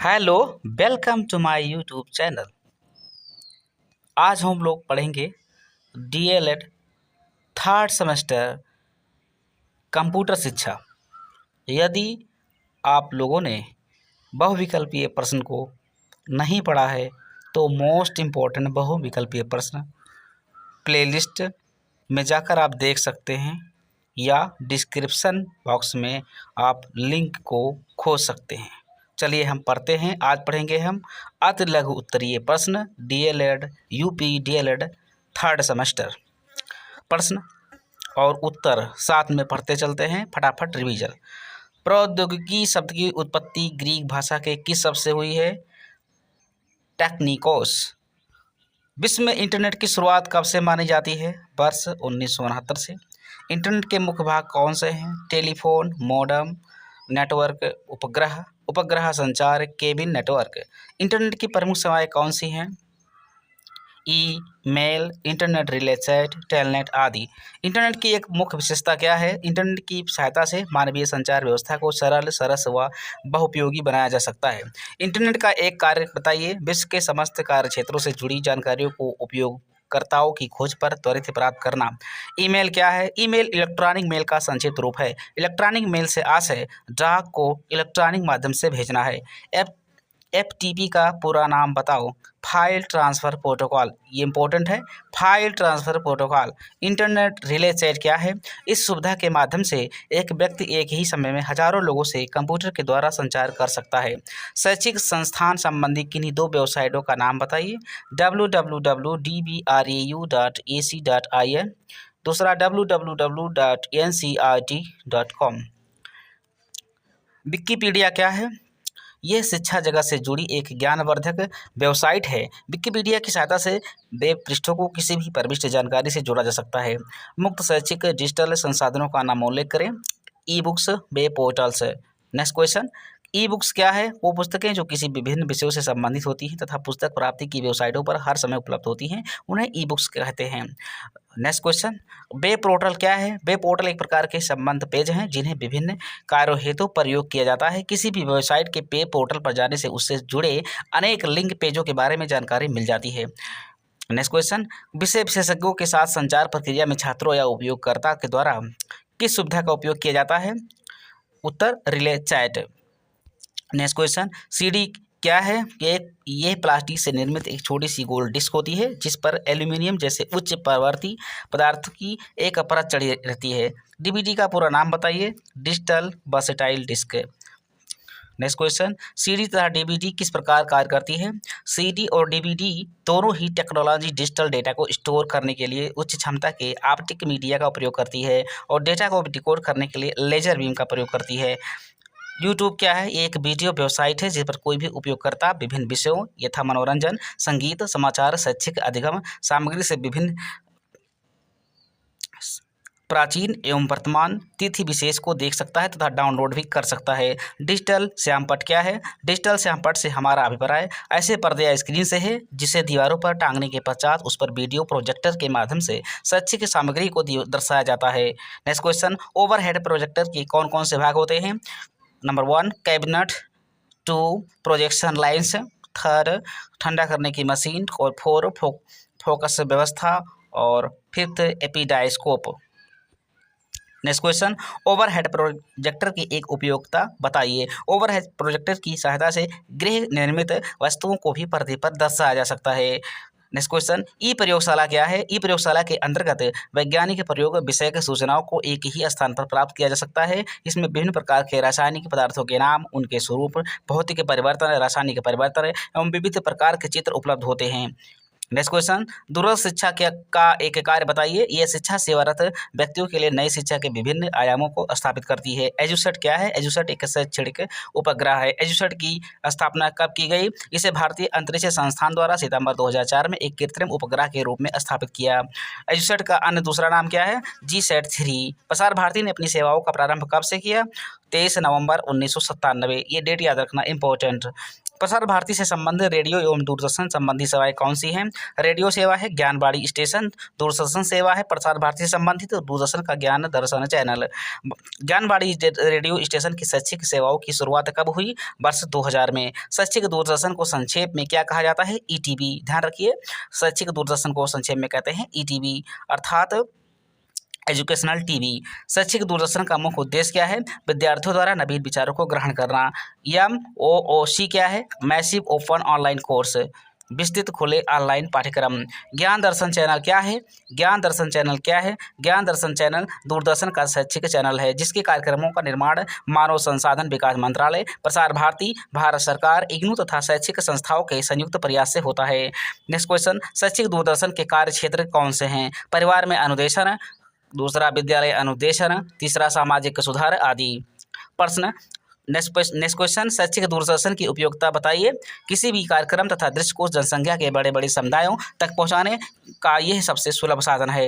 Hello, welcome to my YouTube channel. आज हम लोग पढ़ेंगे डीएलएड थर्ड सेमेस्टर कंप्यूटर शिक्षा। यदि आप लोगों ने बहुविकल्पीय प्रश्न को नहीं पढ़ा है तो मोस्ट इम्पोर्टेंट बहुविकल्पीय प्रश्न प्लेलिस्ट में जाकर आप देख सकते हैं या डिस्क्रिप्शन बॉक्स में आप लिंक को खोज सकते हैं। चलिए हम पढ़ते हैं। आज पढ़ेंगे हम अति लघु उत्तरीय प्रश्न DElEd UP DElEd third semester. प्रश्न और उत्तर साथ में पढ़ते चलते हैं, फटाफट रिवीजन। प्रौद्योगिकी शब्द की उत्पत्ति ग्रीक भाषा के किस शब्द से हुई है? टेक्निकोस। विश्व में इंटरनेट की शुरुआत कब से मानी जाती है? वर्ष 1969 से। इंटरनेट के मुख्य भाग कौन से हैं? टेलीफोन, मॉडेम, नेटवर्क, उपग्रह संचार, केबिन नेटवर्क। इंटरनेट की प्रमुख सेवाएं कौन सी हैं? Email, internet relay chat, telnet आदि। इंटरनेट की एक मुख्य विशेषता क्या है? इंटरनेट की सहायता से मानवीय संचार व्यवस्था को सरल, सरस व बहुउपयोगी बनाया जा सकता है। इंटरनेट का एक कार्य बताइए। विश्व के समस्त कार्य क्षेत्रों से जुड़ी जानकारियों को उपयोगकर्ताओं की खोज पर त्वरित प्राप्त करना। ईमेल क्या है? ईमेल इलेक्ट्रॉनिक मेल का संक्षिप्त रूप है। इलेक्ट्रॉनिक मेल से आशय डाक को इलेक्ट्रॉनिक माध्यम से भेजना है। एफटीपी का पूरा नाम बताओ। File transfer protocol. ये इंपॉर्टेंट है, file transfer protocol. Internet relay chat क्या है? इस सुविधा के माध्यम से एक व्यक्ति एक ही समय में हजारों लोगों से कंप्यूटर के द्वारा संचार कर सकता है। शैक्षिक संस्थान संबंधी किन्हीं दो वेबसाइटों का नाम बताइए। www.dbrau.ac.in, दूसरा www.ncrt.com। विकिपीडिया क्या है? यह शिक्षा जगत से जुड़ी एक ज्ञानवर्धक वेबसाइट है। विकिपीडिया की सहायता से वेब पृष्ठों को किसी भी प्रविष्ट जानकारी से जोड़ा जा सकता है। मुक्त शैक्षिक डिजिटल संसाधनों का नाम उल्लेख करें। E books, web portals. Next question, e books क्या है? वो पुस्तकें जो किसी विभिन्न विषयों से संबंधित होती हैं तथा पुस्तक प्राप्ति की वेबसाइटों पर हर समय उपलब्ध होती हैं, उन्हें ई बुक्स कहते हैं। नेक्स्ट क्वेश्चन, वेब पोर्टल क्या है? वेब पोर्टल एक प्रकार के संबंध पेज हैं जिन्हें विभिन्न कार्यों हेतु प्रयोग किया जाता है। किसी भी वेबसाइट के वेब पोर्टल पर जाने से उससे जुड़े अनेक लिंक पेजों के बारे में जानकारी मिल जाती है। नेक्स्ट क्वेश्चन, विषय विशेषज्ञों के साथ संचार प्रक्रिया में छात्रों या उपयोगकर्ता के द्वारा किस सुविधा का उपयोग किया जाता है? उत्तर relay chat. Next question, CD क्या है? यह प्लास्टिक से निर्मित एक छोटी सी गोल डिस्क होती है जिस पर एल्यूमिनियम जैसे उच्च प्रवृत्ति पदार्थ की एक परत चढ़ी रहती है। डीवीडी का पूरा नाम बताइए। Digital versatile disc. Next question, CD तथा डीवीडी किस प्रकार कार्य करती है? सीडी और डीवीडी दोनों ही टेक्नोलॉजी डिजिटल डेटा को स्टोर करने के लिए उच्च क्षमता के ऑप्टिक मीडिया का प्रयोग करती है और डेटा को डिकोड करने के लिए लेजर बीम का प्रयोग करती है। यूट्यूब क्या है? ये एक वीडियो वेबसाइट है जिस पर कोई भी उपयोगकर्ता विभिन्न विषयों यथा मनोरंजन, संगीत, समाचार, शैक्षिक अधिगम सामग्री से विभिन्न प्राचीन एवं वर्तमान तिथि विशेष को देख सकता है तथा डाउनलोड भी कर सकता है। डिजिटल श्यामपट क्या है? डिजिटल श्यामपट से हमारा अभिप्राय ऐसे पर्दे या स्क्रीन से है जिसे दीवारों पर टांगने के पश्चात उस पर वीडियो प्रोजेक्टर के माध्यम से शैक्षिक सामग्री को दर्शाया जाता है। नेक्स्ट क्वेश्चन, ओवरहेड प्रोजेक्टर के कौन कौन से भाग होते हैं? नंबर 1 कैबिनेट, 2 प्रोजेक्शन लाइन्स, 3 ठंडा करने की मशीन और 4 फोकस व्यवस्था और 5 एपिडाइस्कोप। नेक्स्ट क्वेश्चन, ओवरहेड प्रोजेक्टर की एक उपयोगिता बताइए। ओवरहेड प्रोजेक्टर की सहायता से गृह निर्मित वस्तुओं को भी पर्दे पर दर्शाया जा सकता है। नेक्स्ट क्वेश्चन, ई प्रयोगशाला क्या है? ई प्रयोगशाला के अंतर्गत वैज्ञानिक प्रयोग विषयक सूचनाओं को एक ही स्थान पर प्राप्त किया जा सकता है। इसमें विभिन्न प्रकार के रासायनिक पदार्थों के नाम, उनके स्वरूप, भौतिक परिवर्तन, रासायनिक परिवर्तन एवं विविध प्रकार के चित्र उपलब्ध होते हैं। नेक्स्ट क्वेश्चन, दूरस्थ शिक्षा का एक कार्य बताइए। यह शिक्षा सेवारत व्यक्तियों के लिए नई शिक्षा के विभिन्न आयामों को स्थापित करती है। एजुसेट क्या है? एजुसेट एक शैक्षणिक उपग्रह है। एजुसेट की स्थापना कब की गई? इसे भारतीय अंतरिक्ष संस्थान द्वारा सितंबर 2004 में एक कृत्रिम उपग्रह के रूप में स्थापित किया। एजुसेट का अन्य दूसरा नाम क्या है? GSAT-3। प्रसार भारती ने अपनी सेवाओं का प्रारंभ कब से किया? 23 नवंबर 1997। ये डेट याद रखना इंपॉर्टेंट। प्रसार भारती से संबंधित रेडियो एवं दूरदर्शन संबंधी सेवाएं कौन सी हैं? रेडियो सेवा है ज्ञानवाणी स्टेशन, दूरदर्शन सेवा है प्रसार भारती से संबंधित दूरदर्शन का ज्ञान दर्शन चैनल। ज्ञानवाणी रेडियो स्टेशन की शैक्षिक सेवाओं की शुरुआत कब हुई? वर्ष 2000 में। शैक्षिक दूरदर्शन को संक्षेप में क्या कहा जाता है? ईटीवी। ध्यान रखिए, शैक्षिक दूरदर्शन को संक्षेप में कहते हैं ईटीवी अर्थात एजुकेशनल टीवी। शैक्षिक दूरदर्शन का मुख्य उद्देश्य क्या है? विद्यार्थियों द्वारा नवीन विचारों को ग्रहण करना। MOOC क्या है? मैसिव ओपन ऑनलाइन कोर्स, विस्तृत खुले ऑनलाइन पाठ्यक्रम। ज्ञान दर्शन चैनल क्या है? ज्ञान दर्शन चैनल क्या है? ज्ञान दर्शन चैनल दूरदर्शन का शैक्षिक चैनल है जिसके कार्यक्रमों का निर्माण मानव संसाधन विकास मंत्रालय, प्रसार भारती, भारत सरकार, इग्नू तथा शैक्षिक संस्थाओं के संयुक्त प्रयास से होता है। नेक्स्ट क्वेश्चन, शैक्षिक दूरदर्शन के कार्य क्षेत्र कौन से हैं? परिवार में अनुदेशन, दूसरा विद्यालय अनुदेशन, तीसरा सामाजिक सुधार आदि। प्रश्न नेक्स्ट क्वेश्चन, शैक्षिक दूरदर्शन की उपयोगिता बताइए। किसी भी कार्यक्रम तथा दृश्य को जनसंख्या के बड़े बड़े समुदायों तक पहुंचाने का यह सबसे सुलभ साधन है।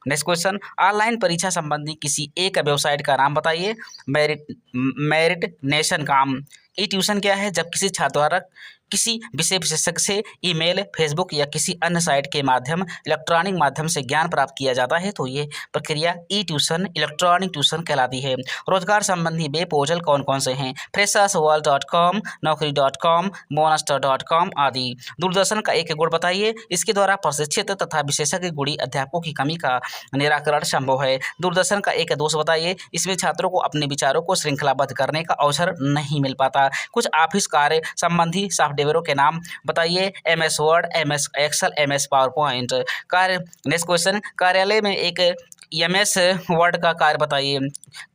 नेक्स्ट क्वेश्चन, ऑनलाइन परीक्षा संबंधी किसी एक वेबसाइट का नाम बताइए। Meritnation com. E tuition क्या है? जब किसी छात्र द्वारा किसी विषय विशेषज्ञ से ईमेल, फेसबुक या किसी अन्य साइट के माध्यम इलेक्ट्रॉनिक माध्यम से ज्ञान प्राप्त किया जाता है तो ये प्रक्रिया ई ट्यूशन, इलेक्ट्रॉनिक ट्यूशन कहलाती है। रोजगार संबंधी वेब पोर्टल कौन कौन से हैं? freshers.world.com, naukri.com, monster.com आदि। दूरदर्शन का एक गुण बताइए। इसके द्वारा प्रशिक्षित तथा विशेषज्ञ गुणी अध्यापकों की कमी का निराकरण संभव है। दूरदर्शन का एक दोष बताइए। इसमें छात्रों को अपने विचारों को श्रृंखलाबद्ध करने का अवसर नहीं मिल पाता। कुछ ऑफिस कार्य संबंधी सॉफ्टवेयरों के नाम बताइए। MS Word, MS Excel, MS PowerPoint. कार्य नेक्स्ट क्वेश्चन, कार्यालय में एक MS वर्ड का कार्य बताइए।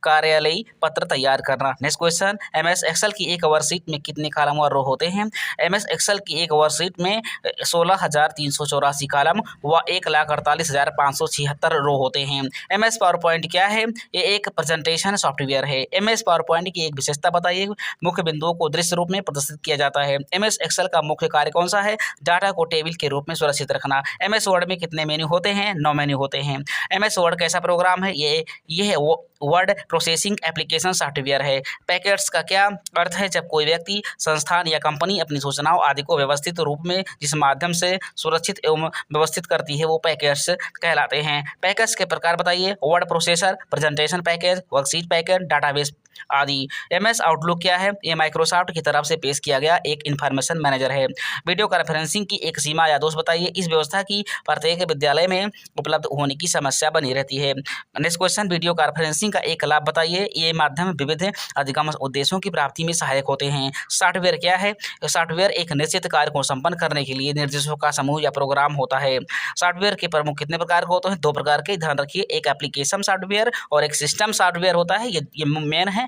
कार्यालयी पत्र तैयार करना। नेक्स्ट क्वेश्चन, MS एक्सेल की एक वर्कशीट में कितने कॉलम और रो होते हैं? MS एक्सेल की एक वर्कशीट में 16,384 कॉलम व 1,48,576 रो होते हैं। MS पावर पॉइंट क्या है? ये एक प्रेजेंटेशन सॉफ्टवेयर है। MS पावर पॉइंट की एक विशेषता बताइए। मुख्य बिंदुओं को दृश्य रूप में प्रदर्शित किया जाता है। MS एक्सेल का मुख्य कार्य कौन सा है? डाटा को टेबल के रूप में सुरक्षित रखना। MS वर्ड में कितने मेन्यू होते हैं? 9 मेन्यू होते हैं। MS वर्ड कैसा प्रोग्राम है? ये वर्ड प्रोसेसिंग एप्लीकेशन सॉफ्टवेयर है। पैकेट्स का क्या अर्थ है? जब कोई व्यक्ति, संस्थान या कंपनी अपनी सूचनाओं आदि को व्यवस्थित रूप में जिस माध्यम से सुरक्षित एवं व्यवस्थित करती है वो पैकेट्स कहलाते हैं। पैकेट्स के प्रकार बताइए। Word processor, presentation package, worksheet package, database आदि। MS आउटलुक क्या है? ये माइक्रोसॉफ्ट की तरफ से पेश किया गया एक इन्फॉर्मेशन मैनेजर है। वीडियो कॉन्फ्रेंसिंग की एक सीमा या दोष बताइए। इस व्यवस्था की प्रत्येक विद्यालय में उपलब्ध होने की समस्या बनी रहती है। नेक्स्ट क्वेश्चन, वीडियो कॉन्फ्रेंसिंग का एक लाभ बताइए। ये माध्यम विविध अधिकांश उद्देश्यों की प्राप्ति में सहायक होते हैं। सॉफ्टवेयर क्या है? सॉफ्टवेयर एक निश्चित कार्य को संपन्न करने के लिए निर्देशों का समूह या प्रोग्राम होता है। सॉफ्टवेयर के प्रमुख कितने प्रकार के होते हैं? 2 प्रकार के, ध्यान रखिए। एक एप्लीकेशन सॉफ्टवेयर और एक सिस्टम सॉफ्टवेयर होता है। ये मेन है।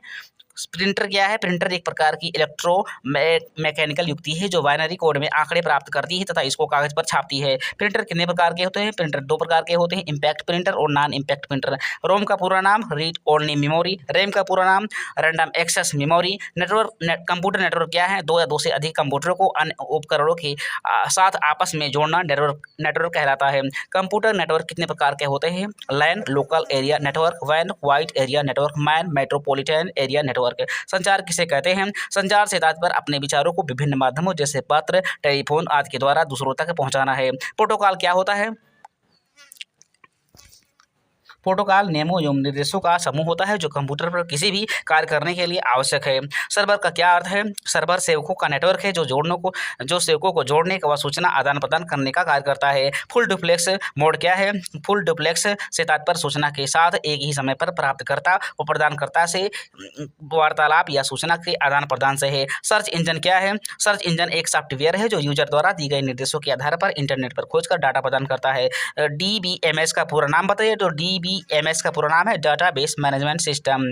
प्रिंटर क्या है? प्रिंटर एक प्रकार की मैकेनिकल युक्ति है जो बाइनरी कोड में आंकड़े प्राप्त करती है तथा इसको कागज पर छापती है। प्रिंटर कितने प्रकार के होते हैं? प्रिंटर 2 प्रकार के होते हैं, इम्पैक्ट प्रिंटर और नॉन इम्पैक्ट प्रिंटर। रोम का पूरा नाम रीड ओनली मेमोरी, रैम का पूरा नाम random access memory. Computer network क्या है? 2 या 2 से अधिक कंप्यूटरों को अन्य उपकरणों के साथ आपस में जोड़ना नेटवर्क कहलाता है। कंप्यूटर नेटवर्क कितने प्रकार के होते हैं? लैन लोकल एरिया नेटवर्क, वैन wide area network, MAN metropolitan area network. संचार किसे कहते हैं? संचार से तात्पर्य अपने विचारों को विभिन्न माध्यमों जैसे पत्र, टेलीफोन आदि के द्वारा दूसरों तक पहुंचाना है। प्रोटोकॉल क्या होता है? प्रोटोकॉल नियमों एवं निर्देशों का समूह होता है जो कंप्यूटर पर किसी भी कार्य करने के लिए आवश्यक है। सर्वर का क्या अर्थ है? सर्वर सेवकों का नेटवर्क है जो सेवकों को जोड़ने व सूचना आदान प्रदान करने का कार्य करता है। फुल डुप्लेक्स मोड क्या है? फुल डुप्लेक्स से तात्पर्य सूचना के साथ एक ही समय पर प्राप्तकर्ता व प्रदानकर्ता से वार्तालाप या सूचना के आदान प्रदान से है। सर्च इंजन क्या है? सर्च इंजन एक सॉफ्टवेयर है जो यूजर द्वारा दी गई निर्देशों के आधार पर इंटरनेट पर खोजकर डाटा प्रदान करता है। DBMS का पूरा नाम बताइए। तो DBMS का पूरा नाम है डाटाबेस मैनेजमेंट सिस्टम।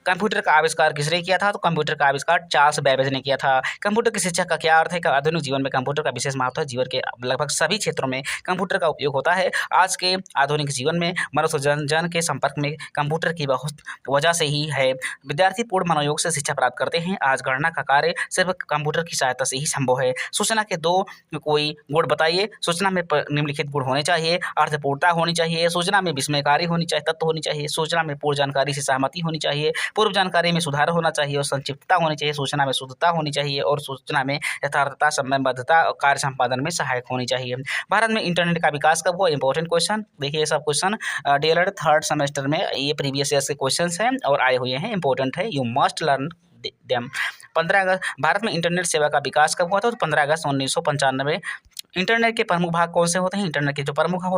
कंप्यूटर का आविष्कार किसने किया था? तो कंप्यूटर का आविष्कार चार्ल्स बेबेज ने किया था। कंप्यूटर की शिक्षा का क्या अर्थ है? आधुनिक जीवन में कंप्यूटर का विशेष महत्व है। जीवन के लगभग सभी क्षेत्रों में कंप्यूटर का उपयोग होता है। आज के आधुनिक जीवन में मनुष्य जन के संपर्क में कंप्यूटर की बहुत वजह से ही है। विद्यार्थी पूर्ण मनोयोग से शिक्षा प्राप्त करते हैं। आज गणना का कार्य सिर्फ कंप्यूटर की सहायता से ही संभव है। सूचना के 2 कोई गुण बताइए। सूचना में निम्नलिखित गुण होने चाहिए। अर्थपूर्णता होनी चाहिए, सूचना में विस्मयकारी होनी चाहिए, तथ्य होनी चाहिए, सूचना में पूर्ण जानकारी से सहमति होनी चाहिए, पूर्व जानकारी में सुधार होना चाहिए और संक्षिप्तता होनी चाहिए, सूचना में शुद्धता होनी चाहिए और सूचना में यथार्थता, समयबद्धता और कार्य संपादन में सहायक होनी चाहिए। भारत में इंटरनेट का विकास कब हुआ? Important question. देखिए ये सब क्वेश्चन डीएलएड थर्ड सेमेस्टर में ये प्रीवियस ईयर के क्वेश्चंस हैं और आए हुए हैं, इंपॉर्टेंट है, यू मस्ट लर्न देम। 15 अगस्त भारत में इंटरनेट सेवा का विकास कब हुआ था? तो 15 अगस्त 1995। इंटरनेट के प्रमुख भाग कौन से होते हैं? इंटरनेट के जो प्रमुख भाग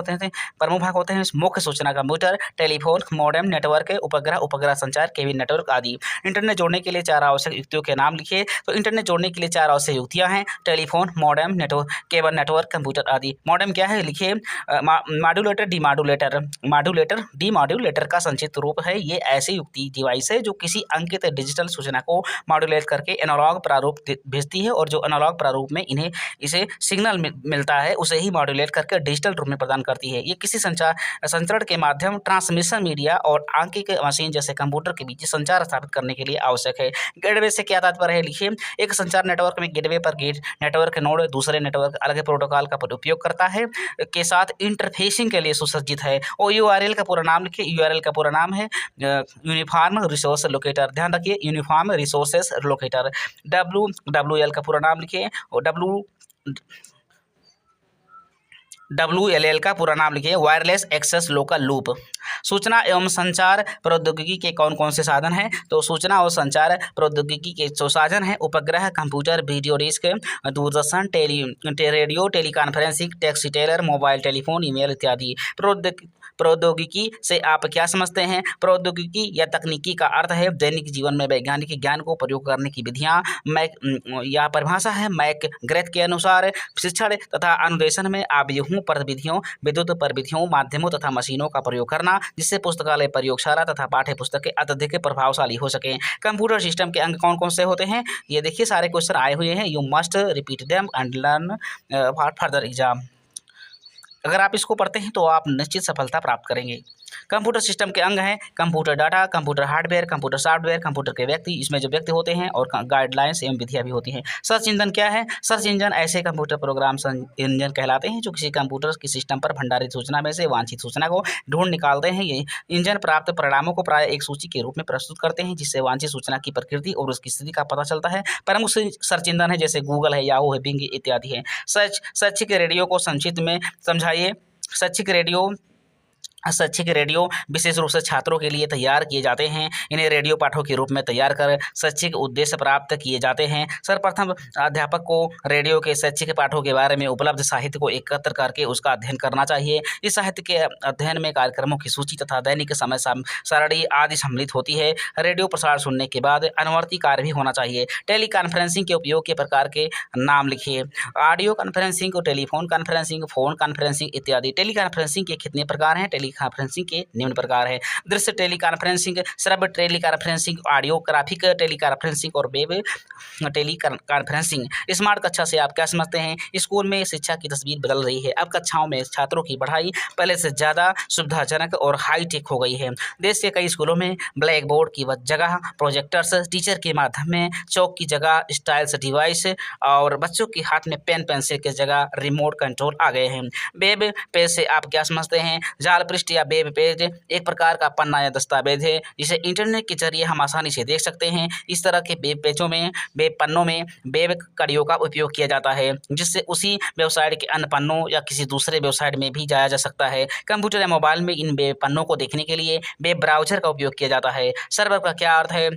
होते हैं मुख्य सूचना कंप्यूटर, टेलीफोन, मॉडेम, नेटवर्क, उपग्रह संचार, केबल नेटवर्क आदि। इंटरनेट जोड़ने के लिए 4 आवश्यक युक्तियों के नाम लिखिए। तो इंटरनेट जोड़ने के लिए 4 आवश्यक युक्तियां हैं, telephone, modem, network, cable network, computer आदि। मॉडेम क्या है? लिखिए मॉड्यूलेटर, डीमॉड्यूलेटर का संक्षिप्त रूप है। ये ऐसी युक्ति डिवाइस है जो किसी अंकित डिजिटल सूचना को मॉड्यूलेट करके एनालॉग प्रारूप भेजती है और जो एनालॉग प्रारूप में इसे सिग्नल मिलता है उसे ही मॉड्यूलेट करके डिजिटल रूप में प्रदान करती है। ये किसी संचरण के माध्यम, ट्रांसमिशन मीडिया और आंकिक मशीन जैसे कंप्यूटर के बीच संचार स्थापित करने के लिए आवश्यक है। गेटवे से क्या तात्पर्य है? लिखिए एक संचार नेटवर्क में गेटवे पर नेटवर्क नोड दूसरे नेटवर्क अलग प्रोटोकॉल का उपयोग करता है के साथ इंटरफेसिंग के लिए सुसज्जित है। और यूआरएल का पूरा नाम लिखिए। यूआरएल का पूरा नाम है यूनिफॉर्म रिसोर्स लोकेटर। ध्यान रखिए यूनिफॉर्म रिसोर्सेस लोकेटर। डब्ल्यूएल का पूरा नाम लिखिए और WLL का पूरा नाम लिखिए, वायरलेस एक्सेस लोकल लूप। सूचना एवं संचार प्रौद्योगिकी के कौन कौन से साधन हैं? तो सूचना और संचार प्रौद्योगिकी के जो साधन हैं उपग्रह, कंप्यूटर, वीडियो डिस्क, दूरदर्शन, radio, teleconferencing, text teller, mobile telephone, email इत्यादि। प्रौद्योगिकी से आप क्या समझते हैं? प्रौद्योगिकी या तकनीकी का अर्थ है दैनिक जीवन में वैज्ञानिक ज्ञान को प्रयोग करने की विधियाँ। यह परिभाषा है मैकग्रेथ के अनुसार शिक्षण तथा अनुदेशन में आव्यूहों, प्रविधियों, विद्युत प्रविधियों, माध्यमों तथा मशीनों का प्रयोग करना जिससे पुस्तकालय, प्रयोगशाला तथा पाठ्य पुस्तकें अत्यधिक प्रभावशाली हो सकें। कंप्यूटर सिस्टम के अंग कौन कौन से होते हैं? ये देखिए सारे क्वेश्चन आए हुए हैं, you must repeat them and learn further exam. अगर आप इसको पढ़ते हैं तो आप निश्चित सफलता प्राप्त करेंगे। कंप्यूटर सिस्टम के अंग हैं computer data, computer hardware, computer software, computer के व्यक्ति, इसमें जो व्यक्ति होते हैं और गाइडलाइंस एवं विधियाँ भी होती हैं। सर्च इंजन क्या है? सर्च इंजन ऐसे कंप्यूटर प्रोग्राम इंजन कहलाते हैं जो किसी कंप्यूटर की सिस्टम पर भंडारित सूचना में से वांछित सूचना को ढूंढ निकालते हैं। ये इंजन प्राप्त परिणामों को प्राय एक सूची के रूप में प्रस्तुत करते हैं जिससे वांछित सूचना की प्रकृति और उसकी स्थिति का पता चलता है। प्रमुख सर्च इंजन है जैसे गूगल है, याहू है, बिंग इत्यादि है। शैक्षिक रेडियो को संक्षिप्त में समझाइए। शैक्षिक रेडियो विशेष रूप से छात्रों के लिए तैयार किए जाते हैं। इन्हें रेडियो पाठों के रूप में तैयार कर शैक्षिक उद्देश्य प्राप्त किए जाते हैं। सर्वप्रथम अध्यापक को रेडियो के शैक्षिक पाठों के बारे में उपलब्ध साहित्य को एकत्र करके उसका अध्ययन करना चाहिए। इस साहित्य के अध्ययन में कार्यक्रमों की सूची तथा दैनिक समय सारणी आदि सम्मिलित होती है। रेडियो प्रसार सुनने के बाद अनुवर्ती कार्य भी होना चाहिए। टेली कॉन्फ्रेंसिंग के उपयोग के प्रकार के नाम लिखिए। Audio conferencing, telephone conferencing, phone conferencing इत्यादि। टेली कॉन्फ्रेंसिंग के कितने प्रकार हैं? टेलीकॉन्फ्रेंसिंग के निम्न प्रकार है। दृश्य टेलीकॉन्फ्रेंसिंग, श्रव्य टेलीकॉन्फ्रेंसिंग, ऑडियोग्राफिक टेलीकॉन्फ्रेंसिंग और वेब टेलीकॉन्फ्रेंसिंग। स्मार्ट कक्षा से आप क्या समझते हैं? स्कूल में शिक्षा की तस्वीर बदल रही है। अब कक्षाओं में छात्रों की पढ़ाई पहले से ज़्यादा सुविधाजनक और हाईटेक हो गई है। देश के कई स्कूलों में ब्लैक बोर्ड की जगह प्रोजेक्टर्स, टीचर के माध्यम में चौक की जगह स्टाइल्स डिवाइस और बच्चों के हाथ में पेन पेंसिल की जगह रिमोट कंट्रोल आ गए हैं। वेब पेज से आप क्या समझते हैं? जाल पृष्ठ या वेब पेज एक प्रकार का पन्ना या दस्तावेज है जिसे इंटरनेट के जरिए हम आसानी से देख सकते हैं। इस तरह के वेब पेजों में, वेब पन्नों में वेब कड़ियों का उपयोग किया जाता है जिससे उसी वेबसाइट के अन्य पन्नों या किसी दूसरे वेबसाइट में भी जाया जा सकता है। कंप्यूटर या मोबाइल में इन वेब पन्नों को देखने के लिए वेब ब्राउजर का उपयोग किया जाता है। सर्वर का क्या अर्थ है?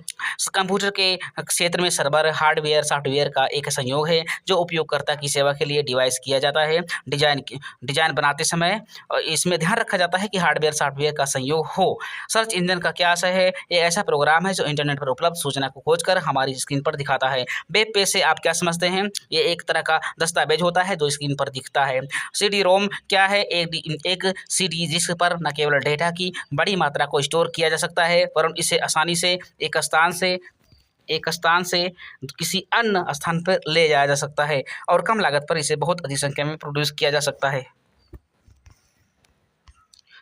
कंप्यूटर के क्षेत्र में सर्वर हार्डवेयर सॉफ्टवेयर का एक संयोग है जो उपयोगकर्ता की सेवा के लिए डिवाइस किया जाता है। डिजाइन बनाते समय इसमें ध्यान रखा जाता है कि हार्डवेयर सॉफ्टवेयर का संयोग हो। सर्च इंजन का क्या आशय है? ये ऐसा प्रोग्राम है जो इंटरनेट पर उपलब्ध सूचना को खोजकर हमारी स्क्रीन पर दिखाता है। वेब पेज से आप क्या समझते हैं? ये एक तरह का दस्तावेज होता है जो स्क्रीन पर दिखता है। CD रोम क्या है? एक CD डिस्क पर न केवल डेटा की बड़ी मात्रा को स्टोर किया जा सकता है वरन इसे आसानी से एक स्थान से किसी अन्य स्थान पर ले जाया जा सकता है और कम लागत पर इसे बहुत अधिक संख्या में प्रोड्यूस किया जा सकता है।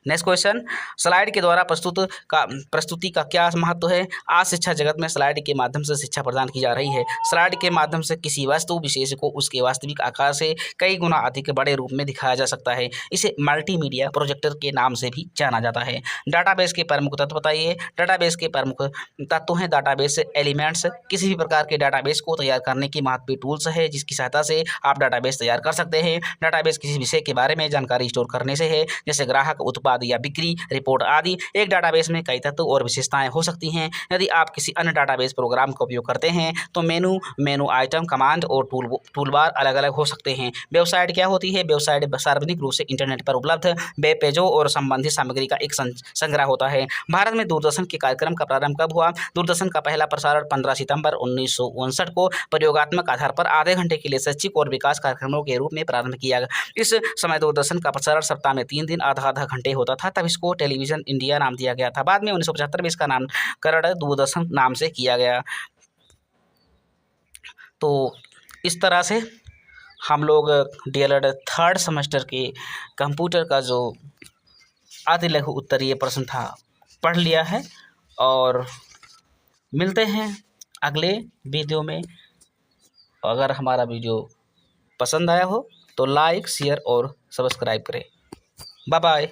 नेक्स्ट क्वेश्चन, स्लाइड के द्वारा प्रस्तुति का क्या महत्व है? आज शिक्षा जगत में स्लाइड के माध्यम से शिक्षा प्रदान की जा रही है। स्लाइड के माध्यम से किसी वस्तु विशेष को उसके वास्तविक आकार से कई गुना अधिक बड़े रूप में दिखाया जा सकता है। इसे मल्टीमीडिया प्रोजेक्टर के नाम से भी जाना जाता है। डाटाबेस के प्रमुख तत्व बताइए। डाटाबेस के प्रमुख तत्व हैं डाटाबेस एलिमेंट्स, किसी भी प्रकार के डाटाबेस को तैयार करने की महत्वपूर्ण टूल्स है जिसकी सहायता से आप डाटाबेस तैयार कर सकते हैं। डाटाबेस किसी विषय के बारे में जानकारी स्टोर करने से है, जैसे ग्राहक, उत्पाद या बिक्री रिपोर्ट आदि। एक डाटाबेस में कई तत्व और विशेषताएं हो सकती हैं। यदि आप किसी अन्य डाटाबेस प्रोग्राम का उपयोग करते हैं तो मेनू आइटम, कमांड और टूलबार अलग अलग हो सकते हैं। वेबसाइट क्या होती है? वेबसाइट सार्वजनिक रूप से इंटरनेट पर उपलब्ध वेब पेजों और संबंधित सामग्री का एक संग्रह होता है। भारत में दूरदर्शन के कार्यक्रम का प्रारंभ कब हुआ? दूरदर्शन का पहला प्रसारण 15 सितंबर 1959 को प्रयोगात्मक आधार पर आधे घंटे के लिए शैक्षिक और विकास कार्यक्रमों के रूप में प्रारंभ किया गया। इस समय दूरदर्शन का प्रसारण सप्ताह में 3 दिन आधा घंटे होता था, तब इसको टेलीविजन इंडिया नाम दिया गया था। बाद में 1975 में इसका नामकरण दूरदर्शन नाम से किया गया। तो इस तरह से हम लोग डीएलएड थर्ड सेमेस्टर के कंप्यूटर का जो आदि लघु उत्तरीय प्रश्न था पढ़ लिया है, और मिलते हैं अगले वीडियो में। अगर हमारा वीडियो पसंद आया हो तो लाइक, शेयर और सब्सक्राइब करें। Bye bye.